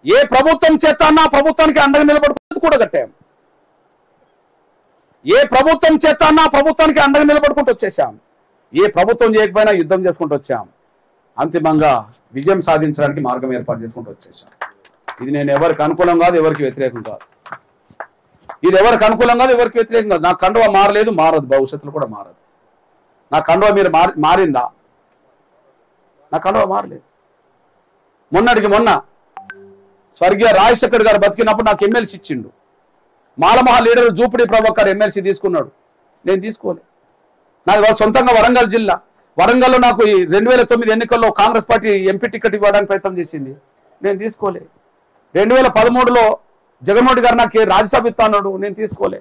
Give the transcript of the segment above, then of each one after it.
ఏ ప్రభుత్వం చేస్తానా ప్రభుత్వానికి అండగా నిలబడుకుంటూ కూడా కట్టాం. ఏ ప్రభుత్వం చేస్తానా ప్రభుత్వానికి అండగా నిలబడుకుంటూ వచ్చేసాం. ఏ ప్రభుత్వం చేయకపోయినా యుద్ధం చేసుకుంటూ వచ్చాం. అంతిమంగా విజయం సాధించడానికి మార్గం ఏర్పాటు చేసుకుంటూ వచ్చేసాం. ఇది నేను ఎవరికి అనుకూలం కాదు, ఎవరికి వ్యతిరేకం కాదు. ఇది ఎవరికి అనుకూలం కాదు, ఎవరికి వ్యతిరేకం కాదు. నా కండువ మారలేదు, మారదు, భవిష్యత్తులో కూడా మారదు. నా కండువ మీరు మారిందా? నా కండువ మారలేదు. మొన్నటికి మొన్న స్వర్గీయ రాజశేఖర్ గారు బతికినప్పుడు నాకు ఎమ్మెల్సీ ఇచ్చిండు. మాలమహా లీడర్ జూపిడి ప్రభాకర్ ఎమ్మెల్సీ తీసుకున్నాడు, నేను తీసుకోలే. నాది సొంతంగా వరంగల్ జిల్లా. వరంగల్లో నాకు 2009 ఎన్నికల్లో కాంగ్రెస్ పార్టీ ఎంపీ టికెట్ ఇవ్వడానికి ప్రయత్నం చేసింది, నేను తీసుకోలే. 2013లో జగన్మోహన్ రెడ్డి గారు నాకు రాజ్యసభ ఇస్తా అన్నాడు, నేను తీసుకోలే.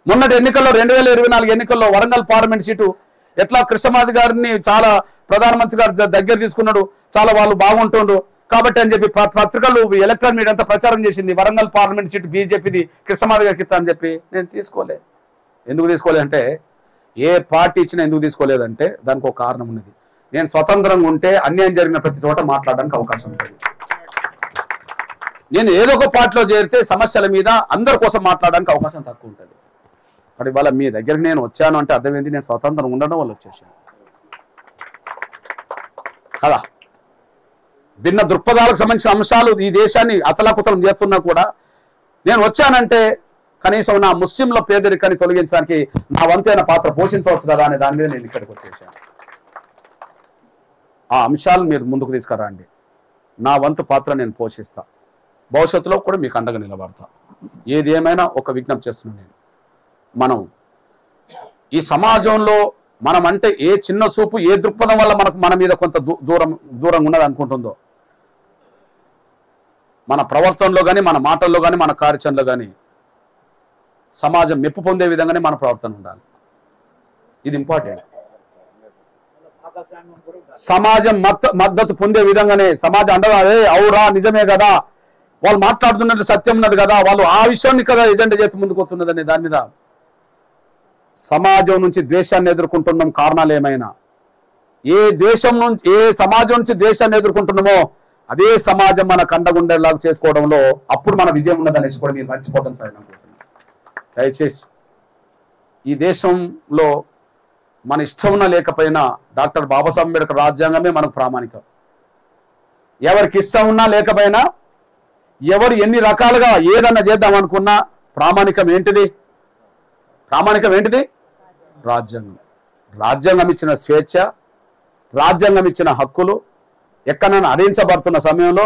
మొన్నటి ఎన్నికల్లో 2024 ఎన్నికల్లో వరంగల్ పార్లమెంట్ సీటు ఎట్లా కృష్ణమాది గారిని చాలా ప్రధానమంత్రి గారు దగ్గర తీసుకున్నాడు, చాలా వాళ్ళు బాగుంటుండ్రు కాబట్టి అని చెప్పి పత్రికలు ఎలక్ట్రానిక్ మీడియా అంతా ప్రచారం చేసింది. వరంగల్ పార్లమెంట్ సీటు బీజేపీది కృష్ణమాది గారికి ఇస్తా అని చెప్పి నేను తీసుకోలే. ఎందుకు తీసుకోలేదంటే, ఏ పార్టీ ఇచ్చినా ఎందుకు తీసుకోలేదంటే దానికి ఒక కారణం ఉన్నది. నేను స్వతంత్రంగా ఉంటే అన్యాయం జరిగిన ప్రతి చోట మాట్లాడడానికి అవకాశం ఉంటుంది. నేను ఏదో ఒక పార్టీలో చేరితే సమస్యల మీద అందరి కోసం మాట్లాడడానికి అవకాశం తక్కువ ఉంటుంది. మరి వాళ్ళ మీ దగ్గరికి నేను వచ్చాను అంటే అర్థమైంది, నేను స్వతంత్రం ఉండడం వల్ల వచ్చేసాను కదా. భిన్న దృక్పథాలకు సంబంధించిన అంశాలు ఈ దేశాన్ని అతలాకుతలం చేస్తున్నా కూడా నేను వచ్చానంటే కనీసం నా ముస్లింల పేదరికాన్ని తొలగించడానికి నా వంతైన పాత్ర పోషించవచ్చు కదా అనే దాని మీద నేను ఇక్కడికి వచ్చేసాను. ఆ అంశాలు మీరు ముందుకు తీసుకురండి, నా వంతు పాత్ర నేను పోషిస్తా. భవిష్యత్తులో కూడా మీకు అండగా నిలబడతా. ఏది ఏమైనా ఒక విజ్ఞప్తి చేస్తున్నాను నేను, మనం ఈ సమాజంలో మనం అంటే ఏ చిన్న చూపు ఏ దృక్పథం వల్ల మన మీద కొంత దూరంగా ఉన్నది అనుకుంటుందో, మన ప్రవర్తనలో కానీ మన మాటల్లో కానీ మన కార్యాచరణలో కానీ సమాజం మెప్పు పొందే విధంగానే మన ప్రవర్తన ఉండాలి. ఇది ఇంపార్టెంట్. సమాజం మద్దతు పొందే విధంగానే సమాజం అండగా అవురా నిజమే కదా, వాళ్ళు మాట్లాడుతున్నట్టు సత్యం ఉన్నది కదా, వాళ్ళు ఆ విషయాన్ని కదా ఎజెండా చేసి ముందుకు వస్తున్నదని దాని మీద సమాజం నుంచి ద్వేషాన్ని ఎదుర్కొంటున్నాం. కారణాలు ఏమైనా ఏ దేశం నుంచి ఏ సమాజం నుంచి ద్వేషాన్ని ఎదుర్కొంటున్నామో అదే సమాజం మన కండగుండేలాగా చేసుకోవడంలో అప్పుడు మన విజయం ఉన్నదనేసి కూడా మీరు మర్చిపోతాను సార్ అనుకుంటున్నాను. దయచేసి ఈ దేశంలో మన ఇష్టం ఉన్నా లేకపోయినా డాక్టర్ బాబాసాహెబ్ అంబేద్కర్ రాజ్యాంగమే మనకు ప్రామాణికం. ఎవరికి ఇష్టం ఉన్నా లేకపోయినా ఎవరు ఎన్ని రకాలుగా ఏదన్నా చేద్దాం అనుకున్నా ప్రామాణికం ఏంటిది? రాజ్యాంగం. రాజ్యాంగం ఇచ్చిన స్వేచ్ఛ, రాజ్యాంగం ఇచ్చిన హక్కులు ఎక్కడైనా హరించబడుతున్న సమయంలో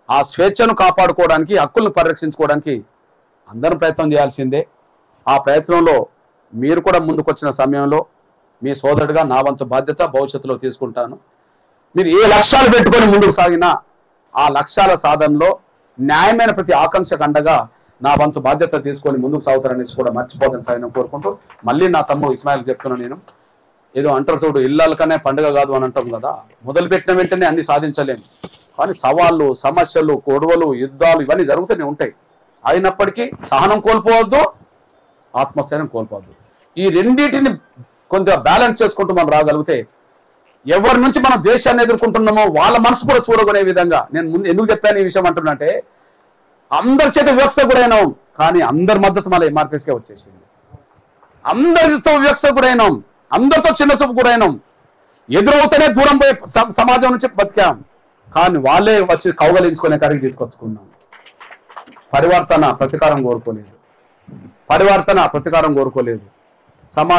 ఆ స్వేచ్ఛను కాపాడుకోవడానికి, హక్కులను పరిరక్షించుకోవడానికి అందరం ప్రయత్నం చేయాల్సిందే. ఆ ప్రయత్నంలో మీరు కూడా ముందుకొచ్చిన సమయంలో మీ సోదరుడిగా నా వంతు బాధ్యత భవిష్యత్తులో తీసుకుంటాను. మీరు ఏ లక్ష్యాలు పెట్టుకొని ముందుకు సాగినా ఆ లక్ష్యాల సాధనలో న్యాయమైన ప్రతి ఆకాంక్షకు అండగా నా వంతు బాధ్యత తీసుకొని ముందుకు సాగుతారనేసి కూడా మర్చిపోదని సాగిన కోరుకుంటూ మళ్ళీ నా తమ్ముడు ఇస్మాయిల్ చెప్తున్నాను. నేను ఏదో అంటారు చూడు, ఇళ్ళకనే పండుగ కాదు అని అంటాం కదా, మొదలుపెట్టిన వెంటనే అన్ని సాధించలేము. కానీ సవాళ్ళు, సమస్యలు, గొడవలు, యుద్ధాలు ఇవన్నీ జరుగుతూనే ఉంటాయి. అయినప్పటికీ సహనం కోల్పోవద్దు, ఆత్మస్థైర్యం కోల్పోవద్దు. ఈ రెండింటిని కొంత బ్యాలెన్స్ చేసుకుంటూ మనం రాగలిగితే ఎవరి నుంచి మనం దేశాన్ని ఎదుర్కొంటున్నామో వాళ్ళ మనసు కూడా చూడగొనే విధంగా, నేను ముందు ఎందుకు చెప్పాను ఈ విషయం అంటున్నంటే, అందరి చేత వివక్ష గురైనాం కానీ అందరి మద్దతు మళ్ళీ ఎంఆర్పీఎస్కే వచ్చేసింది. అందరితో వివక్ష గురైనాం, అందరితో చిన్న చూపు గురైనాం, ఎదురవుతూనే దూరం పోయి సమాజం నుంచి బతికాం. కానీ వాళ్ళే వచ్చి కౌగలించుకునే కాడికి తీసుకొచ్చుకున్నాం. పరివర్తన ప్రతీకారం కోరుకోలేదు. సమాజం